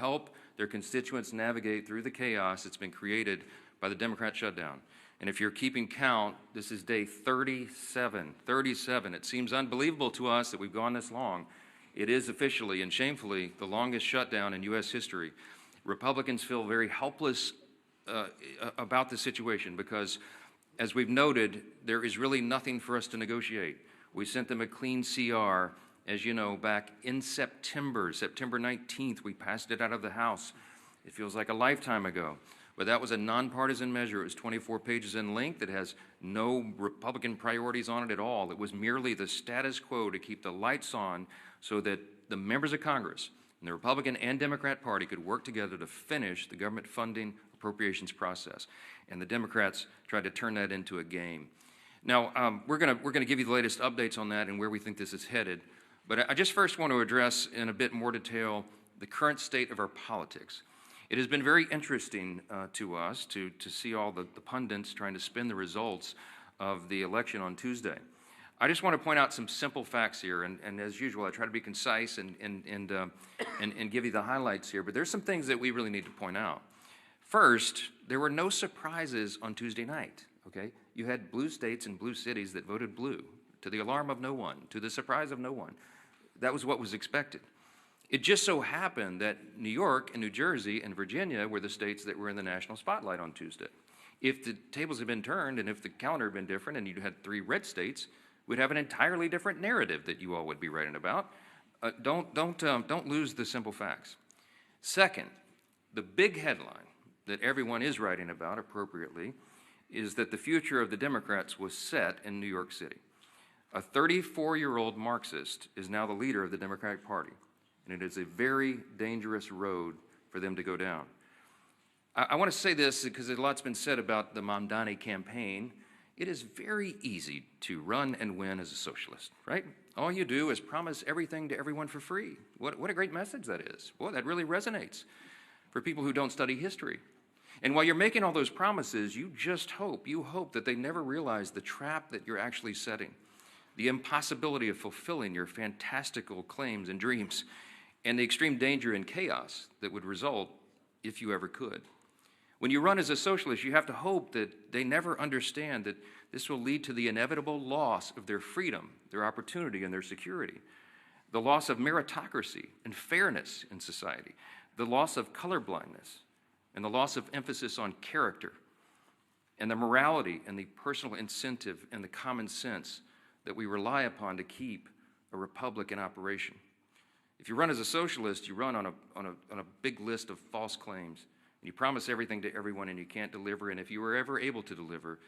help their constituents navigate through the chaos that's been created by the Democrat shutdown. And if you're keeping count, this is day 37. 37. It seems unbelievable to us that we've gone this long. It is officially and shamefully the longest shutdown in U.S. history. Republicans feel very helpless about the situation because, as we've noted, there is really nothing for us to negotiate. We sent them a clean CR, as you know, back in September 19th. We passed it out of the House. It feels like a lifetime ago. But that was a nonpartisan measure. It was 24 pages in length. It has no Republican priorities on it at all. It was merely the status quo to keep the lights on so that the members of Congress and the Republican and Democrat Party could work together to finish the government funding appropriations process. And the Democrats tried to turn that into a game. Now, we're gonna give you the latest updates on that and where we think this is headed. But I just first want to address in a bit more detail the current state of our politics. It has been very interesting to us to see all the pundits trying to spin the results of the election on Tuesday. I just want to point out some simple facts here, and as usual, I try to be concise and give you the highlights here, but there's some things that we really need to point out. First, there were no surprises on Tuesday night, okay? You had blue states and blue cities that voted blue, to the alarm of no one, to the surprise of no one. That was what was expected. It just so happened that New York and New Jersey and Virginia were the states that were in the national spotlight on Tuesday. If the tables had been turned and if the calendar had been different and you had 3 red states, we'd have an entirely different narrative that you all would be writing about. Don't lose the simple facts. Second, the big headline that everyone is writing about appropriately is that the future of the Democrats was set in New York City. A 34-year-old Marxist is now the leader of the Democratic Party. And it is a very dangerous road for them to go down. I want to say this because a lot's been said about the Mamdani campaign. It is very easy to run and win as a socialist, right? All you do is promise everything to everyone for free. What a great message that is. Boy, that really resonates for people who don't study history. And while you're making all those promises, you hope that they never realize the trap that you're actually setting, the impossibility of fulfilling your fantastical claims and dreams, and the extreme danger and chaos that would result if you ever could. When you run as a socialist, you have to hope that they never understand that this will lead to the inevitable loss of their freedom, their opportunity, and their security, the loss of meritocracy and fairness in society, the loss of colorblindness, and the loss of emphasis on character, and the morality and the personal incentive and the common sense that we rely upon to keep a republic in operation. If you run as a socialist, you run on a big list of false claims, and you promise everything to everyone and you can't deliver, and if you were ever able to deliver,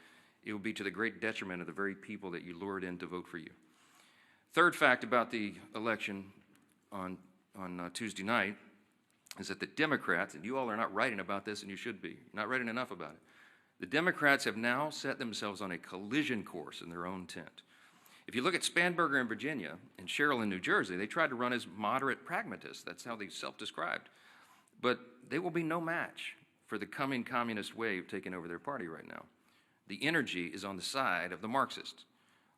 it will be to the great detriment of the very people that you lured in to vote for you. Third fact about the election on Tuesday night is that the Democrats, and you all are not writing about this, and you should be, you're not writing enough about it, the Democrats have now set themselves on a collision course in their own tent. If you look at Spanberger in Virginia and Sherrill in New Jersey, they tried to run as moderate pragmatists. That's how they self-described. But they will be no match for the coming communist wave taking over their party right now. The energy is on the side of the Marxists.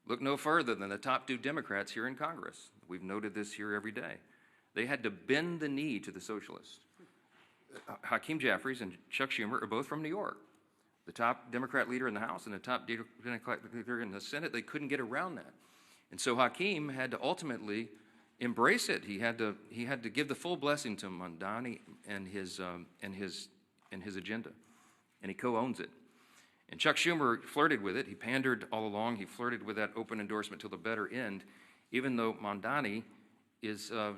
Look no further than the top 2 Democrats here in Congress. We've noted this here every day. They had to bend the knee to the socialists. Hakeem Jeffries and Chuck Schumer are both from New York. The top Democrat leader in the House and the top Democrat leader in the Senate, they couldn't get around that. And so Hakeem had to ultimately embrace it. He had to give the full blessing to Mamdani and his agenda. And he co-owns it. And Chuck Schumer flirted with it. He pandered all along. He flirted with that open endorsement till the better end, even though Mamdani is an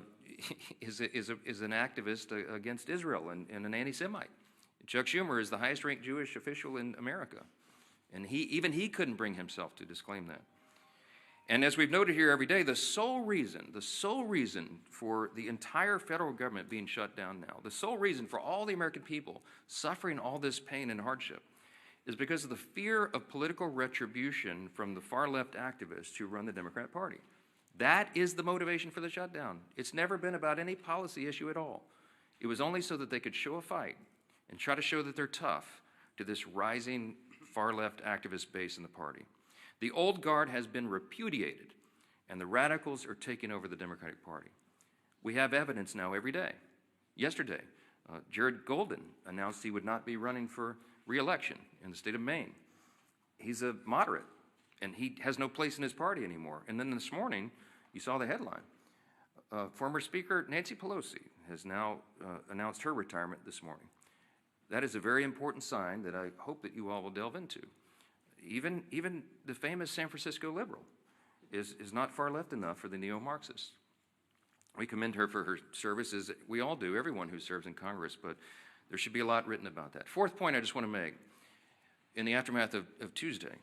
activist against Israel and an anti-Semite. Chuck Schumer is the highest-ranked Jewish official in America, and even he couldn't bring himself to disclaim that. And as we've noted here every day, the sole reason for the entire federal government being shut down now, the sole reason for all the American people suffering all this pain and hardship is because of the fear of political retribution from the far-left activists who run the Democrat Party. That is the motivation for the shutdown. It's never been about any policy issue at all. It was only so that they could show a fight and try to show that they're tough to this rising far-left activist base in the party. The old guard has been repudiated, and the radicals are taking over the Democratic Party. We have evidence now every day. Yesterday, Jared Golden announced he would not be running for re-election in the state of Maine. He's a moderate, and he has no place in his party anymore. And then this morning, you saw the headline. Former Speaker Nancy Pelosi has now announced her retirement this morning. That is a very important sign that I hope that you all will delve into. Even the famous San Francisco liberal is not far left enough for the neo-Marxists. We commend her for her services. We all do, everyone who serves in Congress, but there should be a lot written about that. Fourth point I just want to make in the aftermath of Tuesday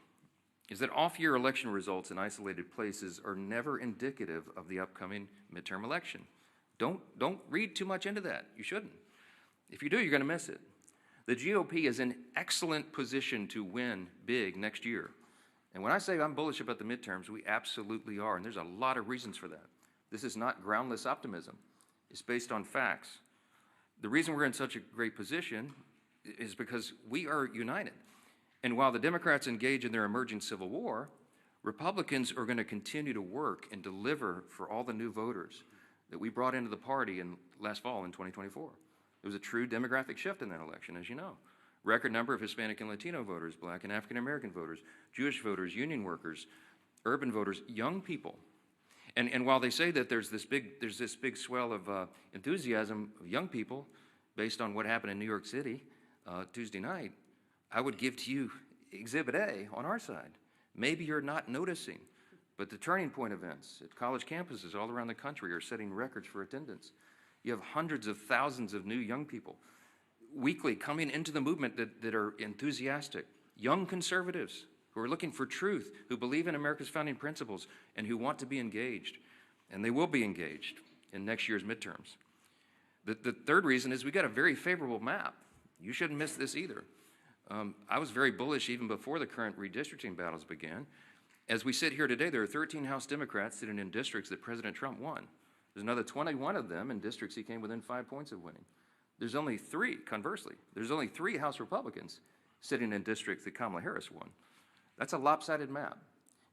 is that off-year election results in isolated places are never indicative of the upcoming midterm election. Don't read too much into that. You shouldn't. If you do, you're going to miss it. The GOP is in excellent position to win big next year. And when I say I'm bullish about the midterms, we absolutely are, and there's a lot of reasons for that. This is not groundless optimism. It's based on facts. The reason we're in such a great position is because we are united. And while the Democrats engage in their emerging civil war, Republicans are going to continue to work and deliver for all the new voters that we brought into the party last fall in 2024. It was a true demographic shift in that election, as you know. Record number of Hispanic and Latino voters, Black and African American voters, Jewish voters, union workers, urban voters, young people. And while they say that there's this big swell of enthusiasm of young people based on what happened in New York City Tuesday night, I would give to you Exhibit A on our side. Maybe you're not noticing, but the turning point events at college campuses all around the country are setting records for attendance. You have hundreds of thousands of new young people weekly coming into the movement that are enthusiastic, young conservatives who are looking for truth, who believe in America's founding principles, and who want to be engaged. And they will be engaged in next year's midterms. The third reason is we got a very favorable map. You shouldn't miss this either. I was very bullish even before the current redistricting battles began. As we sit here today, there are 13 House Democrats sitting in districts that President Trump won. There's another 21 of them in districts he came within 5 points of winning. There's only three, conversely, there's only 3 House Republicans sitting in districts that Kamala Harris won. That's a lopsided map.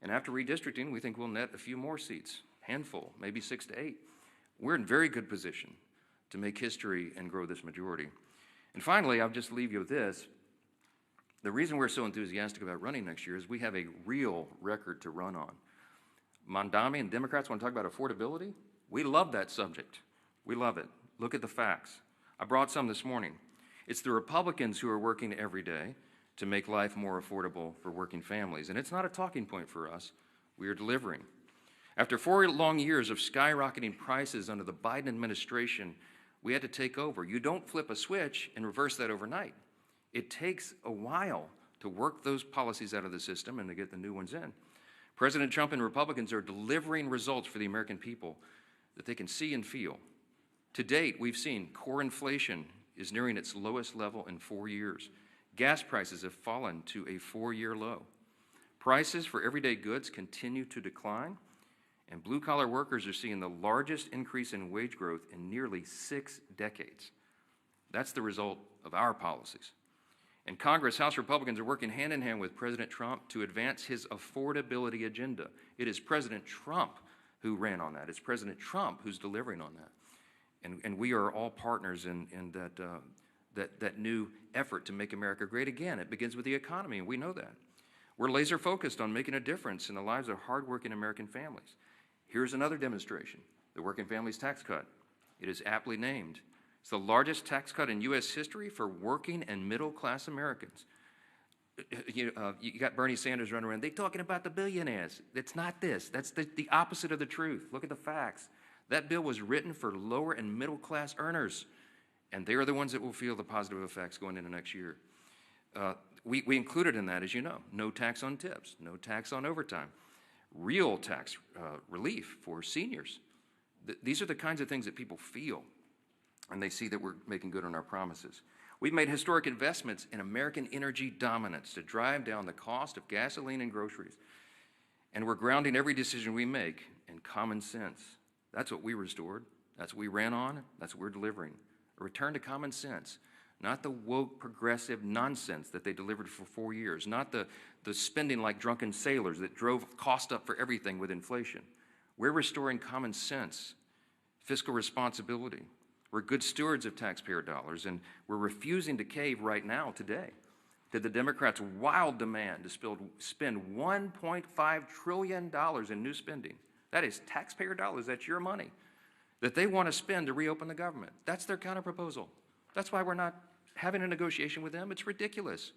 And after redistricting, we think we'll net a few more seats, handful, maybe 6 to 8. We're in very good position to make history and grow this majority. And finally, I'll just leave you with this. The reason we're so enthusiastic about running next year is we have a real record to run on. Mondami and Democrats want to talk about affordability. We love that subject. We love it. Look at the facts. I brought some this morning. It's the Republicans who are working every day to make life more affordable for working families. And it's not a talking point for us. We are delivering. After 4 long years of skyrocketing prices under the Biden administration, we had to take over. You don't flip a switch and reverse that overnight. It takes a while to work those policies out of the system and to get the new ones in. President Trump and Republicans are delivering results for the American people that they can see and feel. To date, we've seen core inflation is nearing its lowest level in 4 years. Gas prices have fallen to a 4-year low. Prices for everyday goods continue to decline, and blue-collar workers are seeing the largest increase in wage growth in nearly 6 decades. That's the result of our policies. In Congress, House Republicans are working hand in hand with President Trump to advance his affordability agenda. It is President Trump who ran on that. It's President Trump who's delivering on that. And we are all partners in that new effort to make America great again. It begins with the economy, and we know that. We're laser focused on making a difference in the lives of hardworking American families. Here's another demonstration, the Working Families Tax Cut. It is aptly named. It's the largest tax cut in U.S. history for working and middle-class Americans. You got Bernie Sanders running around, they're talking about the billionaires. It's not this. That's the opposite of the truth. Look at the facts. That bill was written for lower and middle-class earners, and they are the ones that will feel the positive effects going into next year. We included in that, as you know, no tax on tips, no tax on overtime, real tax relief for seniors. These are the kinds of things that people feel, and they see that we're making good on our promises. We've made historic investments in American energy dominance to drive down the cost of gasoline and groceries. And we're grounding every decision we make in common sense. That's what we restored. That's what we ran on. That's what we're delivering. A return to common sense, not the woke progressive nonsense that they delivered for 4 years, not the spending like drunken sailors that drove cost up for everything with inflation. We're restoring common sense, fiscal responsibility. We're good stewards of taxpayer dollars, and we're refusing to cave right now, today, to the Democrats' wild demand to spend $1.5 trillion in new spending. That is taxpayer dollars. That's your money that they want to spend to reopen the government. That's their counterproposal. That's why we're not having a negotiation with them. It's ridiculous.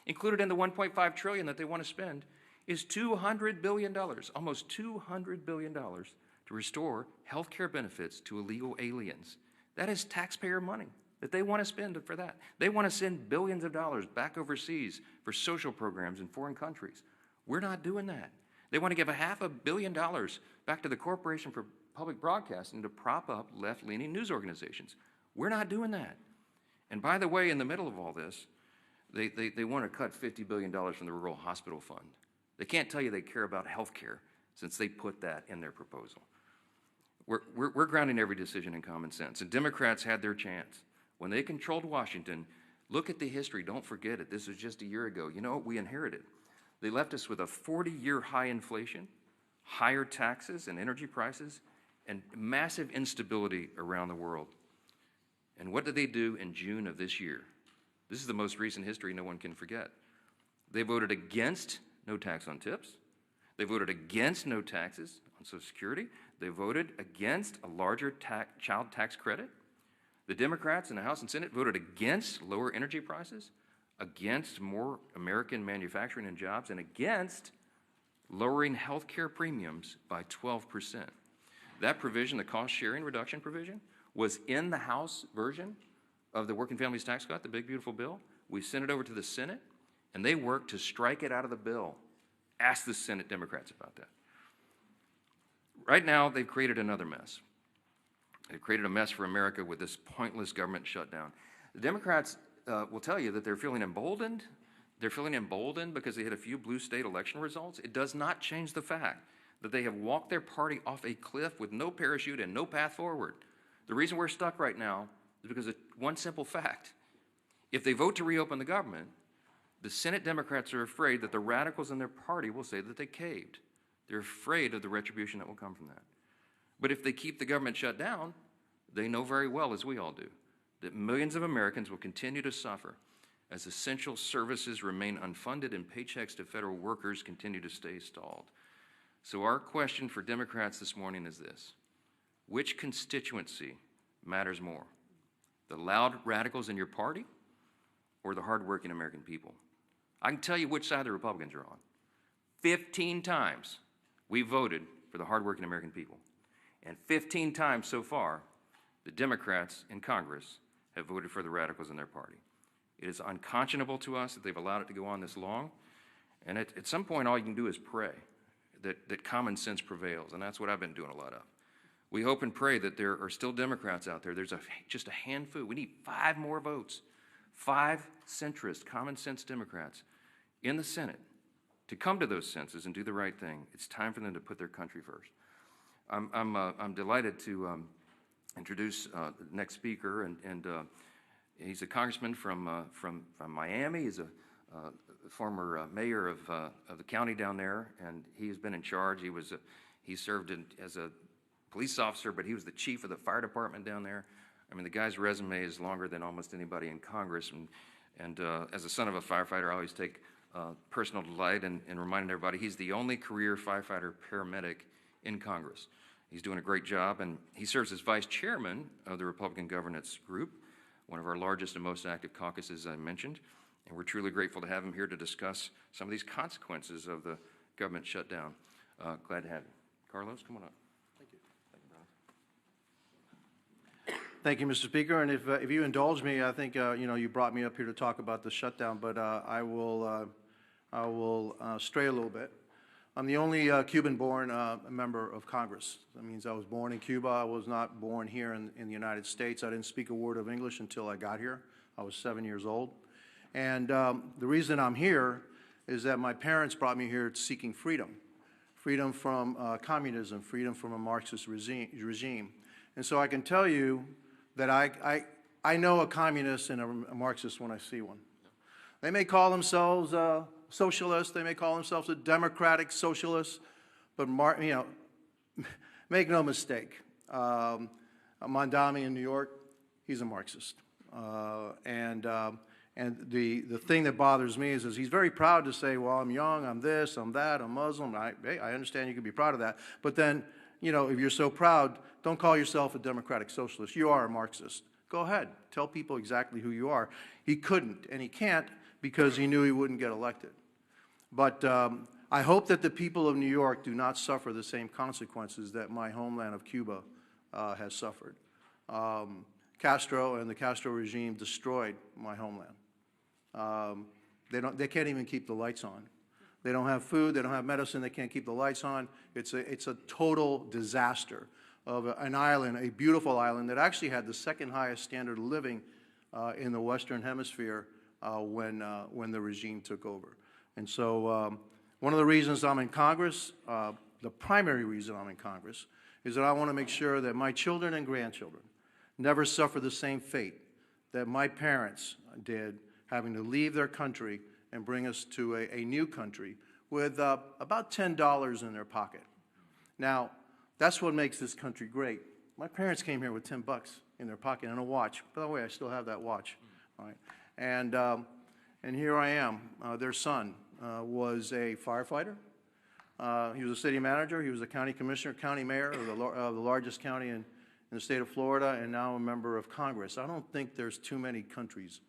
Included in the $1.5 trillion that they want to spend is $200 billion, almost $200 billion, to restore health care benefits to illegal aliens. That is taxpayer money that they want to spend for that. They want to send billions of dollars back overseas for social programs in foreign countries. We're not doing that. They want to give $500 million back to the Corporation for Public Broadcasting to prop up left-leaning news organizations. We're not doing that. And by the way, in the middle of all this, they want to cut $50 billion from the Rural Hospital Fund. They can't tell you they care about health care since they put that in their proposal. We're grounding every decision in common sense. And Democrats had their chance. When they controlled Washington, look at the history. Don't forget it. This was just a year ago. You know what we inherited? They left us with a 40-year high inflation, higher taxes and energy prices, and massive instability around the world. And what did they do in June of this year? This is the most recent history no one can forget. They voted against no tax on tips. They voted against no taxes on Social Security. They voted against a larger child tax credit. The Democrats in the House and Senate voted against lower energy prices, against more American manufacturing and jobs, and against lowering health care premiums by 12%. That provision, the cost sharing reduction provision, was in the House version of the Working Families Tax Cut, the big beautiful bill. We sent it over to the Senate, and they worked to strike it out of the bill. Ask the Senate Democrats about that. Right now, they've created another mess. They've created a mess for America with this pointless government shutdown. The Democrats will tell you that they're feeling emboldened. They're feeling emboldened because they had a few blue state election results. It does not change the fact that they have walked their party off a cliff with no parachute and no path forward. The reason we're stuck right now is because of one simple fact. If they vote to reopen the government, the Senate Democrats are afraid that the radicals in their party will say that they caved. They're afraid of the retribution that will come from that. But if they keep the government shut down, they know very well, as we all do, that millions of Americans will continue to suffer as essential services remain unfunded and paychecks to federal workers continue to stay stalled. So our question for Democrats this morning is this: which constituency matters more? The loud radicals in your party or the hardworking American people? I can tell you which side the Republicans are on. 15 times we voted for the hardworking American people. And 15 times so far, the Democrats in Congress have voted for the radicals in their party. It is unconscionable to us that they've allowed it to go on this long. And at some point, all you can do is pray that common sense prevails. And that's what I've been doing a lot of. We hope and pray that there are still Democrats out there. There's just a handful. We need 5 more votes. 5 centrist, common sense Democrats in the Senate to come to those senses and do the right thing. It's time for them to put their country first. I'm delighted to introduce the next speaker, and he's a congressman from Miami. He's a former mayor of the county down there, and he has been in charge. He served as a police officer, but he was the chief of the fire department down there. I mean, the guy's resume is longer than almost anybody in Congress, and as a son of a firefighter, I always take personal delight in reminding everybody he's the only career firefighter paramedic in Congress. He's doing a great job, and he serves as vice chairman of the Republican Governance Group, one of our largest and most active caucuses I mentioned, and we're truly grateful to have him here to discuss some of these consequences of the government shutdown. Glad to have you. Carlos, come on up. Thank you. Thank you, Mr. Speaker, and if you indulge me, I think you brought me up here to talk about the shutdown, but I will stray a little bit. I'm the only Cuban-born member of Congress. That means I was born in Cuba. I was not born here in the United States. I didn't speak a word of English until I got here. I was 7 years old. And the reason I'm here is that my parents brought me here seeking freedom. Freedom from communism, freedom from a Marxist regime. And so I can tell you that I know a communist and a Marxist when I see one. They may call themselves socialists, they may call themselves a democratic socialist, but make no mistake. Mondami in New York, he's a Marxist. And the thing that bothers me is he's very proud to say, well, I'm young, I'm this, I'm that, I'm Muslim. Hey, I understand you can be proud of that. But then, you know, if you're so proud, don't call yourself a democratic socialist. You are a Marxist. Go ahead. Tell people exactly who you are. He couldn't, and he can't because he knew he wouldn't get elected. But I hope that the people of New York do not suffer the same consequences that my homeland of Cuba has suffered. Castro and the Castro regime destroyed my homeland. They can't even keep the lights on. They don't have food, they don't have medicine, they can't keep the lights on. It's a total disaster of an island, a beautiful island that actually had the second highest standard of living in the Western Hemisphere when the regime took over. And so one of the reasons I'm in Congress, the primary reason I'm in Congress, is that I want to make sure that my children and grandchildren never suffer the same fate that my parents did, having to leave their country and bring us to a new country with about $10 in their pocket. Now, that's what makes this country great. My parents came here with $10 in their pocket and a watch. By the way, I still have that watch. All right. And here I am. Their son was a firefighter. He was a city manager. He was a county commissioner, county mayor of the largest county in the state of Florida, and now a member of Congress. I don't think there's too many countries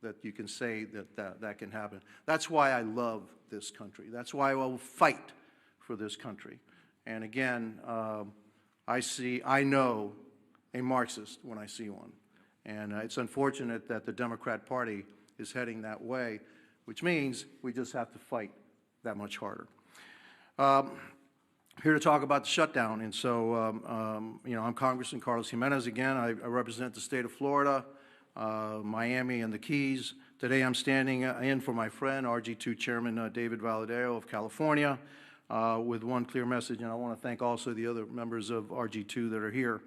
that you can say that can happen. That's why I love this country. That's why I will fight for this country. And again, I know a Marxist when I see one. And it's unfortunate that the Democrat Party is heading that way, which means we just have to fight that much harder. Here to talk about the shutdown, and so, you know, I'm Congressman Carlos Jimenez again. I represent the state of Florida, Miami, and the Keys. Today I'm standing in for my friend, RG2 Chairman David Valadeo of California, with one clear message, and I want to thank also the other members of RG2 that are here.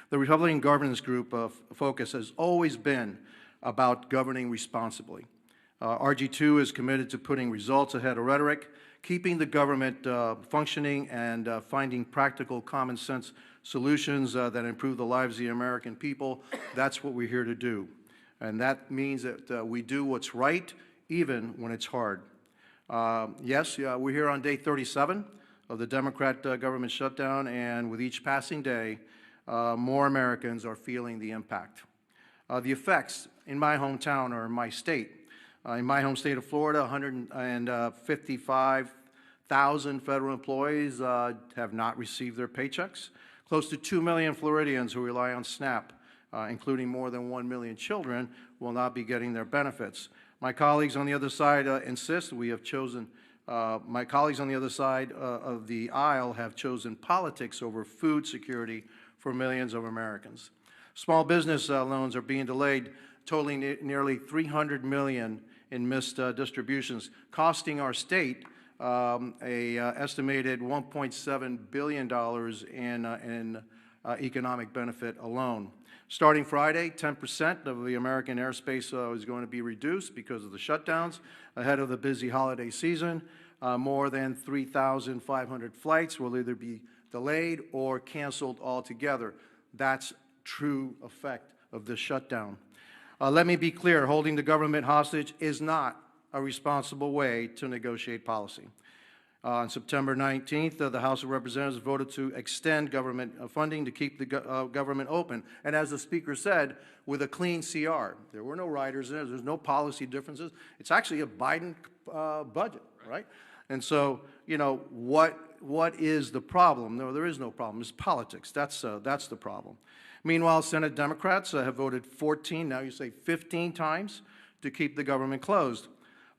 The Republican Governance Group focus has always been about governing responsibly. RG2 is committed to putting results ahead of rhetoric, keeping the government functioning, and finding practical, common sense solutions that improve the lives of the American people. That's what we're here to do. And that means that we do what's right, even when it's hard. Yes, we're here on day 37 of the Democrat government shutdown, and with each passing day, more Americans are feeling the impact. The effects in my hometown or in my state. In my home state of Florida, 155,000 federal employees have not received their paychecks. Close to 2 million Floridians who rely on SNAP, including more than 1 million children, will not be getting their benefits. My colleagues on the other side insist we have chosen, my colleagues on the other side of the aisle have chosen politics over food security for millions of Americans. Small business loans are being delayed, totaling nearly $300 million in missed distributions, costing our state estimated $1.7 billion in economic benefit alone. Starting Friday, 10% of the American airspace is going to be reduced because of the shutdowns ahead of the busy holiday season. More than 3,500 flights will either be delayed or canceled altogether. That's true effect of the shutdown. Let me be clear, holding the government hostage is not a responsible way to negotiate policy. On September 19th, the House of Representatives voted to extend government funding to keep the government open. And as the Speaker said, with a clean CR. There were no riders in it. There's no policy differences. It's actually a Biden budget, right? And so, you know, what is the problem? No, there is no problem. It's politics. That's the problem. Meanwhile, Senate Democrats have voted 14, now you say 15 times to keep the government closed.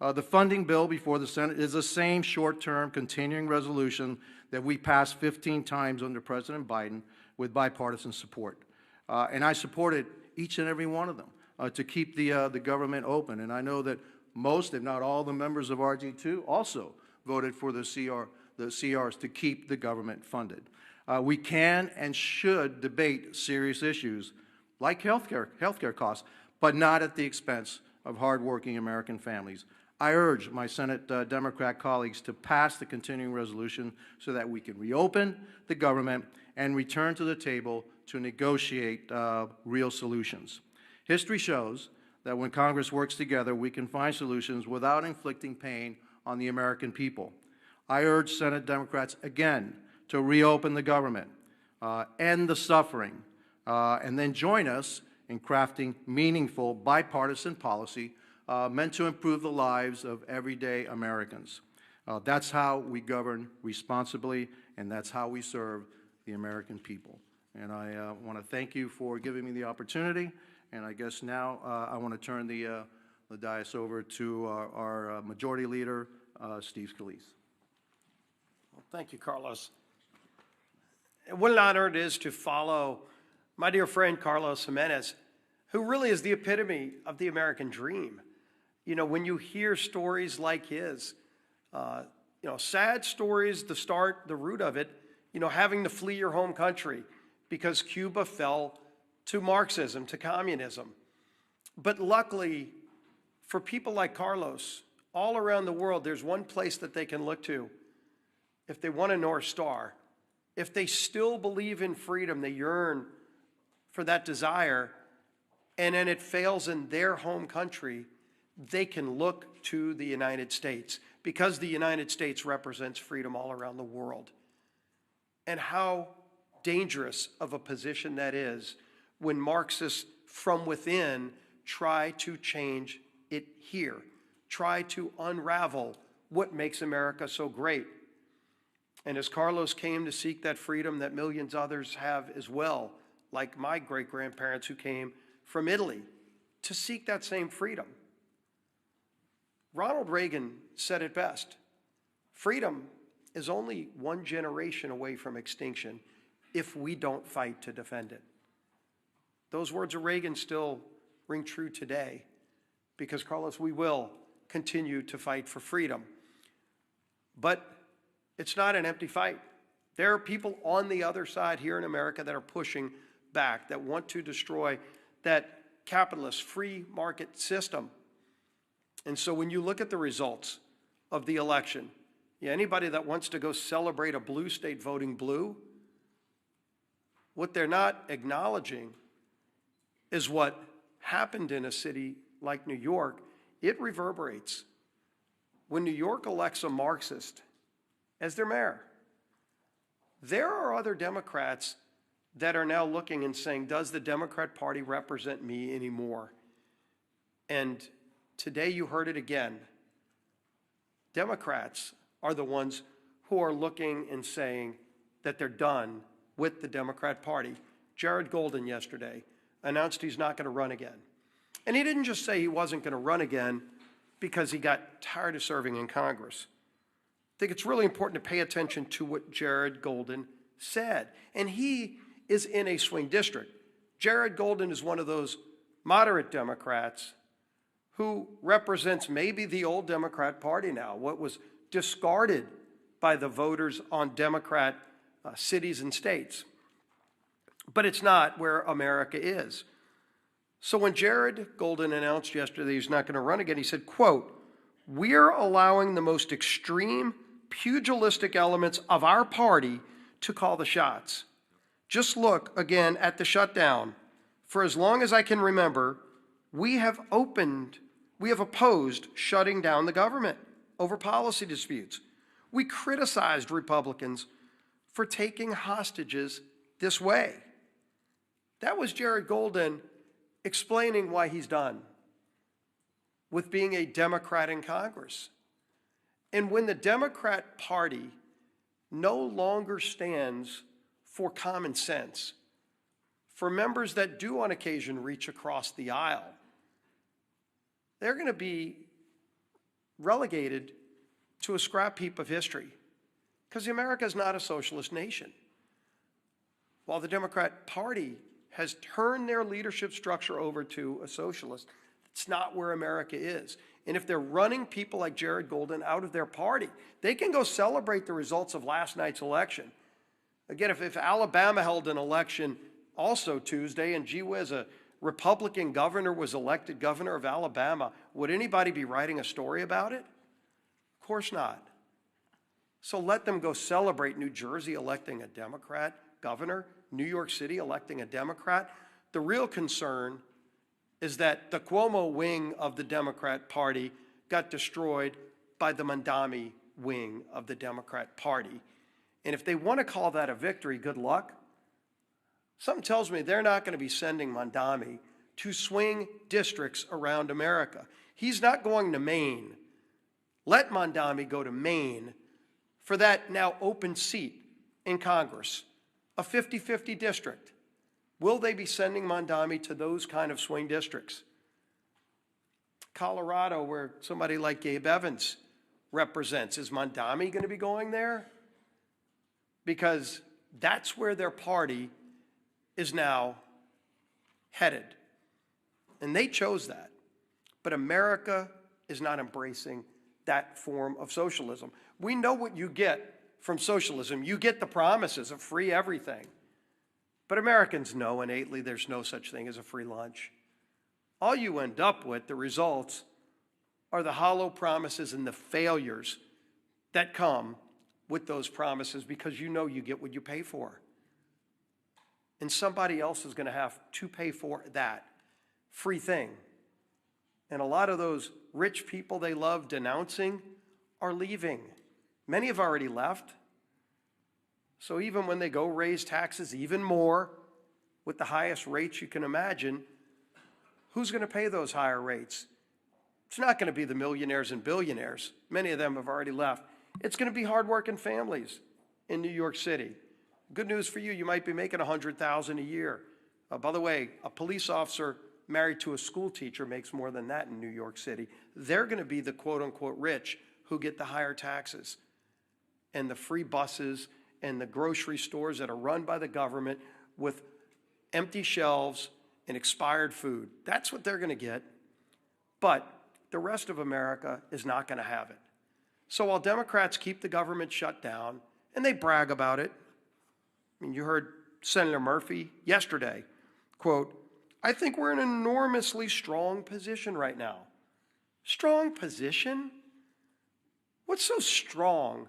The funding bill before the Senate is the same short-term continuing resolution that we passed 15 times under President Biden with bipartisan support. And I supported each and every one of them to keep the government open. And I know that most, if not all, the members of RG2 also voted for the CRs to keep the government funded. We can and should debate serious issues like healthcare costs, but not at the expense of hardworking American families. I urge my Senate Democrat colleagues to pass the continuing resolution so that we can reopen the government and return to the table to negotiate real solutions. History shows that when Congress works together, we can find solutions without inflicting pain on the American people. I urge Senate Democrats again to reopen the government, end the suffering, and then join us in crafting meaningful bipartisan policy meant to improve the lives of everyday Americans. That's how we govern responsibly, and that's how we serve the American people. And I want to thank you for giving me the opportunity. And I guess now I want to turn the dais over to our Majority Leader, Steve Scalise. Well, thank you, Carlos. What an honor it is to follow my dear friend Carlos Jimenez, who really is the epitome of the American dream. You know, when you hear stories like his, sad stories, the root of it, having to flee your home country because Cuba fell to Marxism, to communism. But luckily, for people like Carlos, all around the world, there's one place that they can look to if they want a North Star. If they still believe in freedom, they yearn for that desire, and then it fails in their home country, they can look to the United States, because the United States represents freedom all around the world. And how dangerous of a position that is when Marxists from within try to change it here, try to unravel what makes America so great. And as Carlos came to seek that freedom that millions others have as well, like my great-grandparents who came from Italy to seek that same freedom. Ronald Reagan said it best: freedom is only one generation away from extinction if we don't fight to defend it. Those words of Reagan still ring true today because, Carlos, we will continue to fight for freedom. But it's not an empty fight. There are people on the other side here in America that are pushing back, that want to destroy that capitalist free market system. And so when you look at the results of the election, anybody that wants to go celebrate a blue state voting blue, what they're not acknowledging is what happened in a city like New York. It reverberates. When New York elects a Marxist as their mayor, there are other Democrats that are now looking and saying, does the Democrat Party represent me anymore? And today you heard it again. Democrats are the ones who are looking and saying that they're done with the Democrat Party. Jared Golden yesterday announced he's not going to run again. And he didn't just say he wasn't going to run again because he got tired of serving in Congress. I think it's really important to pay attention to what Jared Golden said. And he is in a swing district. Jared Golden is one of those moderate Democrats who represents maybe the old Democrat Party now, what was discarded by the voters on Democrat cities and states. But it's not where America is. So when Jared Golden announced yesterday he's not going to run again, he said, quote, "We're allowing the most extreme pugilistic elements of our party to call the shots. Just look again at the shutdown. For as long as I can remember, we have opposed shutting down the government over policy disputes. We criticized Republicans for taking hostages this way." That was Jared Golden explaining why he's done with being a Democrat in Congress. And when the Democrat Party no longer stands for common sense, for members that do on occasion reach across the aisle, they're going to be relegated to a scrap heap of history, because America is not a socialist nation. While the Democrat Party has turned their leadership structure over to a socialist, it's not where America is. And if they're running people like Jared Golden out of their party, they can go celebrate the results of last night's election. Again, if Alabama held an election also Tuesday, and gee whiz, a Republican governor was elected governor of Alabama, would anybody be writing a story about it? Of course not. So let them go celebrate New Jersey electing a Democrat governor, New York City electing a Democrat. The real concern is that the Cuomo wing of the Democrat Party got destroyed by the Mandami wing of the Democrat Party. And if they want to call that a victory, good luck. Something tells me they're not going to be sending Mandami to swing districts around America. He's not going to Maine. Let Mandami go to Maine for that now open seat in Congress, a 50-50 district. Will they be sending Mandami to those kind of swing districts? Colorado, where somebody like Gabe Evans represents, is Mandami going to be going there? Because that's where their party is now headed. And they chose that. But America is not embracing that form of socialism. We know what you get from socialism. You get the promises of free everything. But Americans know innately there's no such thing as a free lunch. All you end up with, the results, are the hollow promises and the failures that come with those promises, because you know you get what you pay for. And somebody else is going to have to pay for that free thing. And a lot of those rich people they love denouncing are leaving. Many have already left. So even when they go raise taxes even more, with the highest rates you can imagine, who's going to pay those higher rates? It's not going to be the millionaires and billionaires. Many of them have already left. It's going to be hardworking families in New York City. Good news for you, you might be making $100,000 a year. By the way, a police officer married to a school teacher makes more than that in New York City. They're going to be the quote-unquote rich who get the higher taxes and the free buses and the grocery stores that are run by the government with empty shelves and expired food. That's what they're going to get. But the rest of America is not going to have it. So while Democrats keep the government shut down, and they brag about it, I mean, you heard Senator Murphy yesterday, quote, "I think we're in an enormously strong position right now." Strong position? What's so strong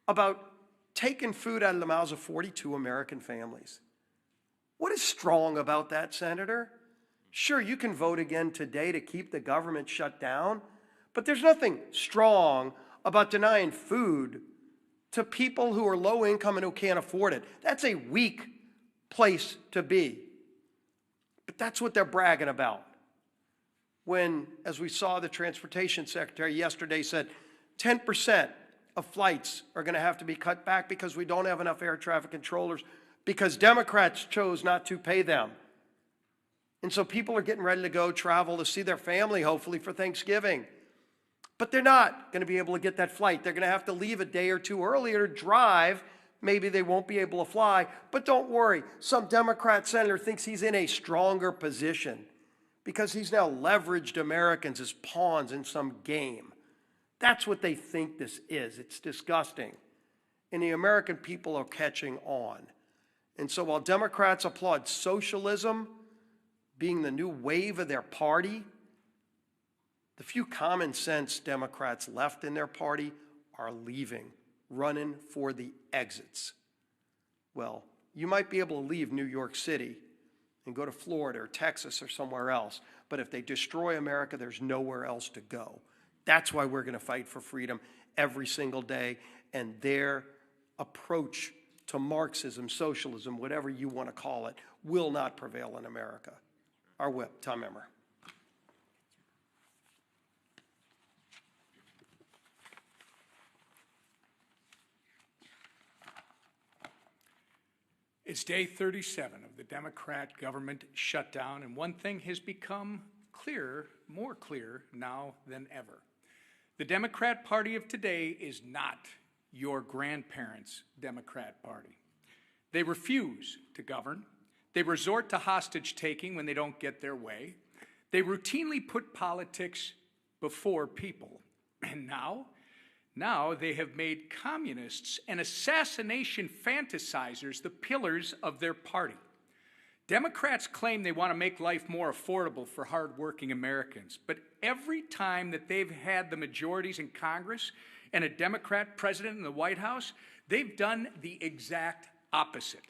about taking food out of the mouths of 42 American families? What is strong about that, Senator? Sure, you can vote again today to keep the government shut down, but there's nothing strong about denying food to people who are low income and who can't afford it. That's a weak place to be. But that's what they're bragging about. When, as we saw, the transportation secretary yesterday said 10% of flights are going to have to be cut back because we don't have enough air traffic controllers because Democrats chose not to pay them. And so people are getting ready to go travel to see their family, hopefully, for Thanksgiving. But they're not going to be able to get that flight. They're going to have to leave a day or two earlier to drive. Maybe they won't be able to fly. But don't worry. Some Democrat senator thinks he's in a stronger position because he's now leveraged Americans as pawns in some game. That's what they think this is. It's disgusting. And the American people are catching on. And so while Democrats applaud socialism being the new wave of their party, the few common sense Democrats left in their party are leaving, running for the exits. Well, you might be able to leave New York City and go to Florida or Texas or somewhere else, but if they destroy America, there's nowhere else to go. That's why we're going to fight for freedom every single day, and their approach to Marxism, socialism, whatever you want to call it, will not prevail in America. Our whip, Tom Emmer. It's day 37 of the Democrat government shutdown, and one thing has become clearer, more clear now than ever. The Democrat Party of today is not your grandparents' Democrat Party. They refuse to govern. They resort to hostage-taking when they don't get their way. They routinely put politics before people. And now they have made communists and assassination fantasizers the pillars of their party. Democrats claim they want to make life more affordable for hardworking Americans, but every time that they've had the majorities in Congress and a Democrat president in the White House, they've done the exact opposite.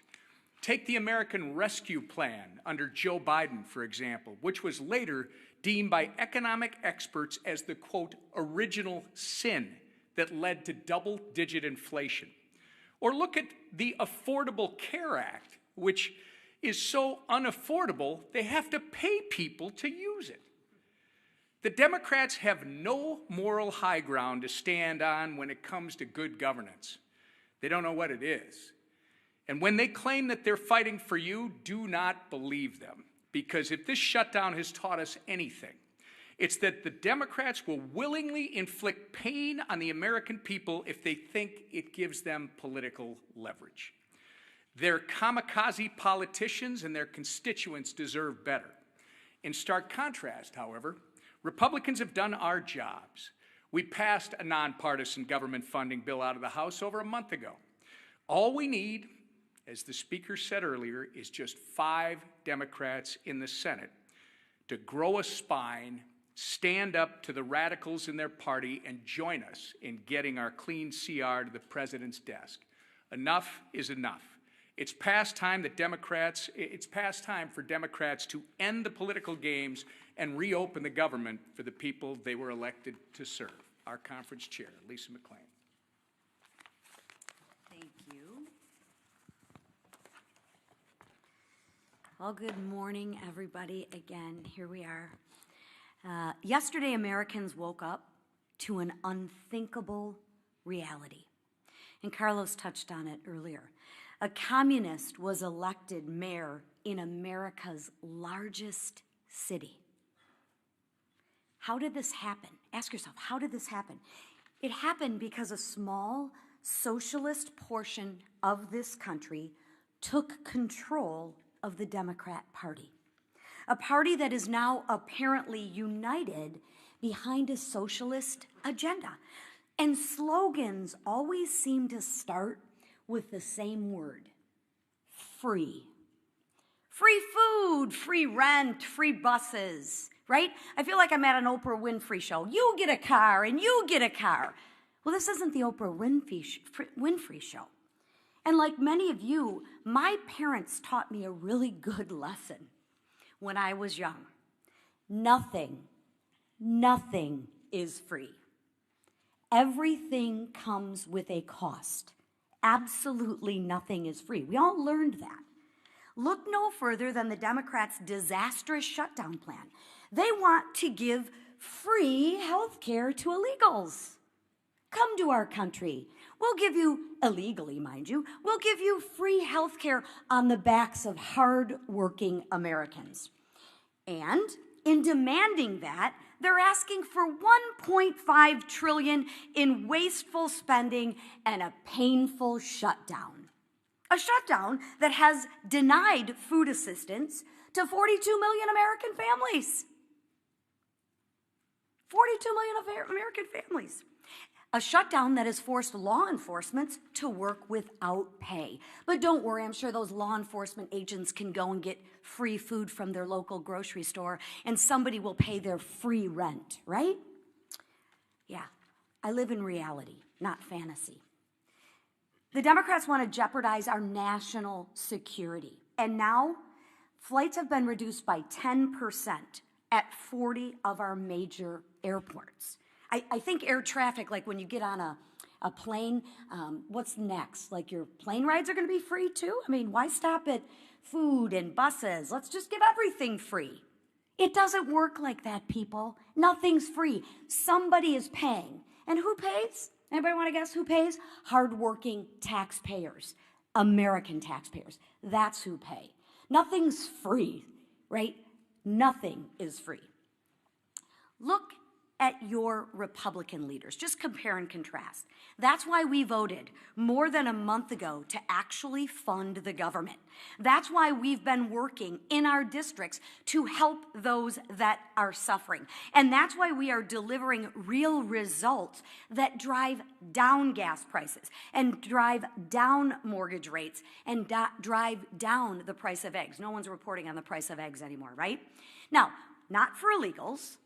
Take the American Rescue Plan under Joe Biden, for example, which was later deemed by economic experts as the, quote, original sin that led to double-digit inflation. Or look at the Affordable Care Act, which is so unaffordable they have to pay people to use it. The Democrats have no moral high ground to stand on when it comes to good governance. They don't know what it is. And when they claim that they're fighting for you, do not believe them. Because if this shutdown has taught us anything, it's that the Democrats will willingly inflict pain on the American people if they think it gives them political leverage. Their kamikaze politicians and their constituents deserve better. In stark contrast, however, Republicans have done our jobs. We passed a nonpartisan government funding bill out of the House over a month ago. All we need, as the Speaker said earlier, is just 5 Democrats in the Senate to grow a spine, stand up to the radicals in their party, and join us in getting our clean CR to the president's desk. Enough is enough. It's past time for Democrats to end the political games and reopen the government for the people they were elected to serve. Our conference chair, Lisa McClain. Thank you. Well, good morning, everybody. Again, here we are. Yesterday, Americans woke up to an unthinkable reality. And Carlos touched on it earlier. A communist was elected mayor in America's largest city. How did this happen? Ask yourself, how did this happen? It happened because a small socialist portion of this country took control of the Democrat Party. A party that is now apparently united behind a socialist agenda. And slogans always seem to start with the same word: free. Free food, free rent, free buses, right? I feel like I'm at an Oprah Winfrey show. You get a car and you get a car. Well, this isn't the Oprah Winfrey show. And like many of you, my parents taught me a really good lesson when I was young. Nothing is free. Everything comes with a cost. Absolutely nothing is free. We all learned that. Look no further than the Democrats' disastrous shutdown plan. They want to give free health care to illegals. Come to our country. We'll give you, illegally mind you, we'll give you free health care on the backs of hard-working Americans. And in demanding that, they're asking for $1.5 trillion in wasteful spending and a painful shutdown. A shutdown that has denied food assistance to 42 million American families. 42 million American families. A shutdown that has forced law enforcement to work without pay. But don't worry, I'm sure those law enforcement agents can go and get free food from their local grocery store, and somebody will pay their free rent, right? Yeah, I live in reality, not fantasy. The Democrats want to jeopardize our national security. And now, flights have been reduced by 10% at 40 of our major airports. I think air traffic, like when you get on a plane, what's next? Like your plane rides are going to be free too? I mean, why stop at food and buses? Let's just give everything free. It doesn't work like that, people. Nothing's free. Somebody is paying. And who pays? Anybody want to guess who pays? Hardworking taxpayers, American taxpayers. That's who pay. Nothing's free, right? Nothing is free. Look at your Republican leaders. Just compare and contrast. That's why we voted more than a month ago to actually fund the government. That's why we've been working in our districts to help those that are suffering. And that's why we are delivering real results that drive down gas prices and drive down mortgage rates and drive down the price of eggs. No one's reporting on the price of eggs anymore, right? Now, not for illegals,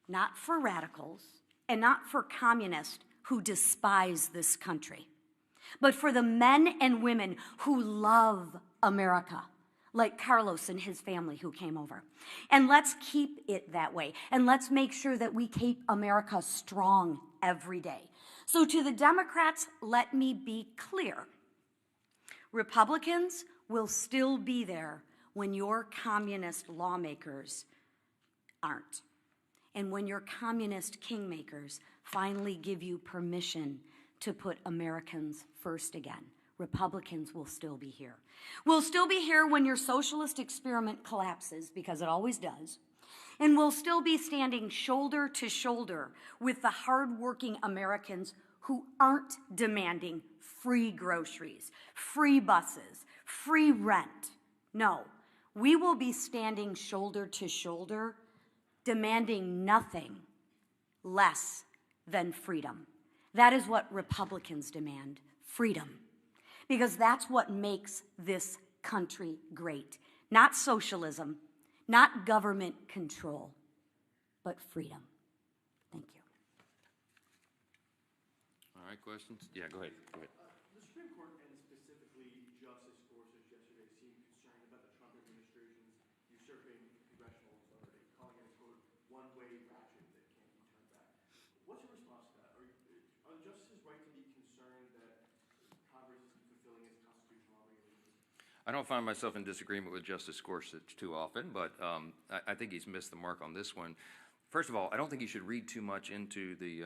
not for radicals, and not for communists who despise this country, but for the men and women who love America, like Carlos and his family who came over. And let's keep it that way. And let's make sure that we keep America strong every day. So to the Democrats, let me be clear. Republicans will still be there when your communist lawmakers aren't. And when your communist kingmakers finally give you permission to put Americans first again, Republicans will still be here. We'll still be here when your socialist experiment collapses, because it always does. And we'll still be standing shoulder to shoulder with the hardworking Americans who aren't demanding free groceries, free buses, free rent. No, we will be standing shoulder to shoulder, demanding nothing less than freedom. That is what Republicans demand, freedom. Because that's what makes this country great. Not socialism, not government control, but freedom. Thank you. All right, questions? Yeah, go ahead. Go ahead. The Supreme Court, and specifically Justice Gorsuch yesterday, seemed concerned about the Trump administration's usurping congressional authority, calling it a, quote, one-way ratchet that can't be turned back. What's your response to that? Are the justices right to be concerned that Congress isn't fulfilling its constitutional obligations? I don't find myself in disagreement with Justice Gorsuch too often, but I think he's missed the mark on this one. First of all, I don't think you should read too much into the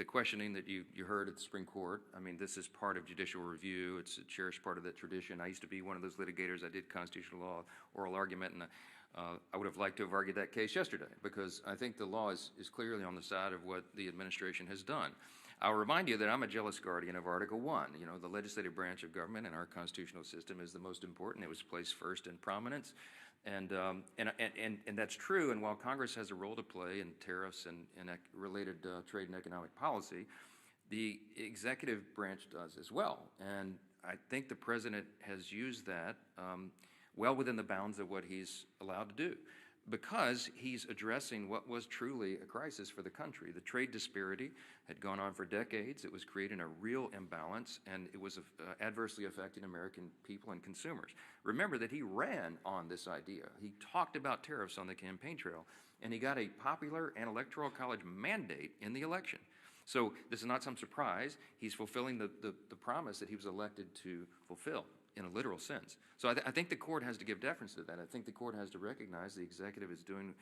questioning that you heard at the Supreme Court. I mean, this is part of judicial review. It's a cherished part of that tradition. I used to be one of those litigators. I did constitutional law oral argument, and I would have liked to have argued that case yesterday, because I think the law is clearly on the side of what the administration has done. I'll remind you that I'm a jealous guardian of Article 1. You know, the legislative branch of government in our constitutional system is the most important. It was placed first in prominence. And that's true. And while Congress has a role to play in tariffs and related trade and economic policy, the executive branch does as well. And I think the president has used that well within the bounds of what he's allowed to do, because he's addressing what was truly a crisis for the country. The trade disparity had gone on for decades. It was creating a real imbalance, and it was adversely affecting American people and consumers. Remember that he ran on this idea. He talked about tariffs on the campaign trail, and he got a popular and electoral college mandate in the election. So this is not some surprise. He's fulfilling the promise that he was elected to fulfill in a literal sense. So I think the court has to give deference to that. I think the court has to recognize the executive is doing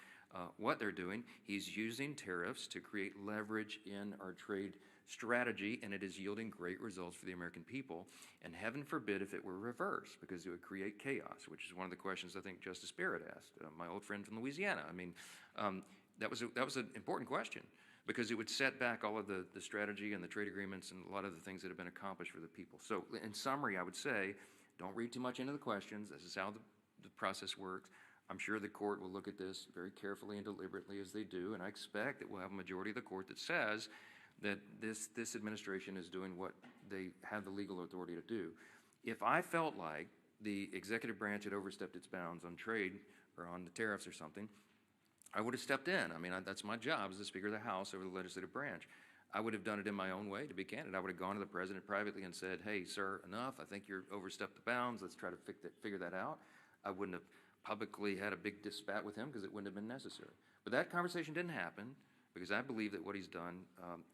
what they're doing. He's using tariffs to create leverage in our trade strategy, and it is yielding great results for the American people. And heaven forbid if it were reversed, because it would create chaos, which is one of the questions I think Justice Barrett asked, my old friend from Louisiana. I mean, that was an important question, because it would set back all of the strategy and the trade agreements and a lot of the things that have been accomplished for the people. So in summary, I would say, don't read too much into the questions. This is how the process works. I'm sure the court will look at this very carefully and deliberately, as they do, and I expect that we'll have a majority of the court that says that this administration is doing what they have the legal authority to do. If I felt like the executive branch had overstepped its bounds on trade or on the tariffs or something, I would have stepped in. I mean, that's my job as the Speaker of the House over the legislative branch. I would have done it in my own way, to be candid. I would have gone to the president privately and said, hey, sir, enough. I think you're overstepped the bounds. Let's try to figure that out. I wouldn't have publicly had a big spat with him, because it wouldn't have been necessary. But that conversation didn't happen, because I believe that what he's done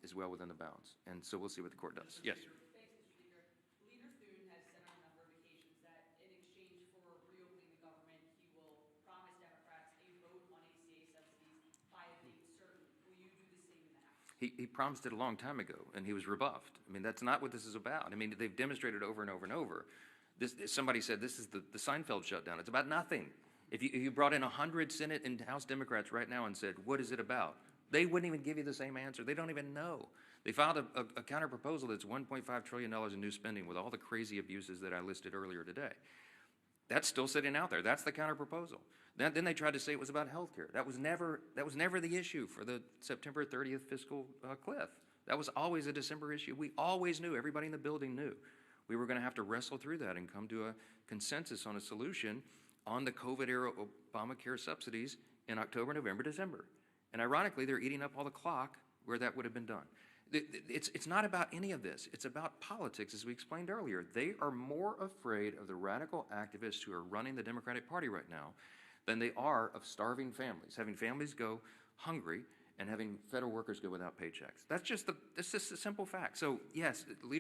is well within the bounds. And so we'll see what the court does. Yes. Thanks, Mr. Speaker. Leader Thune has said on a number of occasions that in exchange for reopening the government, he will promise Democrats a vote on ACA subsidies by a date certain. Will you do the same in the House? He promised it a long time ago, and he was rebuffed. I mean, that's not what this is about. I mean, they've demonstrated over and over and over. Somebody said this is the Seinfeld shutdown. It's about nothing. If you brought in 100 Senate and House Democrats right now and said, what is it about? They wouldn't even give you the same answer. They don't even know. They filed a counter proposal that's $1.5 trillion in new spending with all the crazy abuses that I listed earlier today. That's still sitting out there. That's the counter proposal. Then they tried to say it was about health care. That was never the issue for the September 30th fiscal cliff. That was always a December issue. We always knew, everybody in the building knew, we were going to have to wrestle through that and come to a consensus on a solution on the COVID-era Obamacare subsidies in October, November, December. And ironically, they're eating up all the clock where that would have been done. It's not about any of this. It's about politics, as we explained earlier. They are more afraid of the radical activists who are running the Democratic Party right now than they are of starving families, having families go hungry and having federal workers go without paychecks. That's just a simple fact. So yes,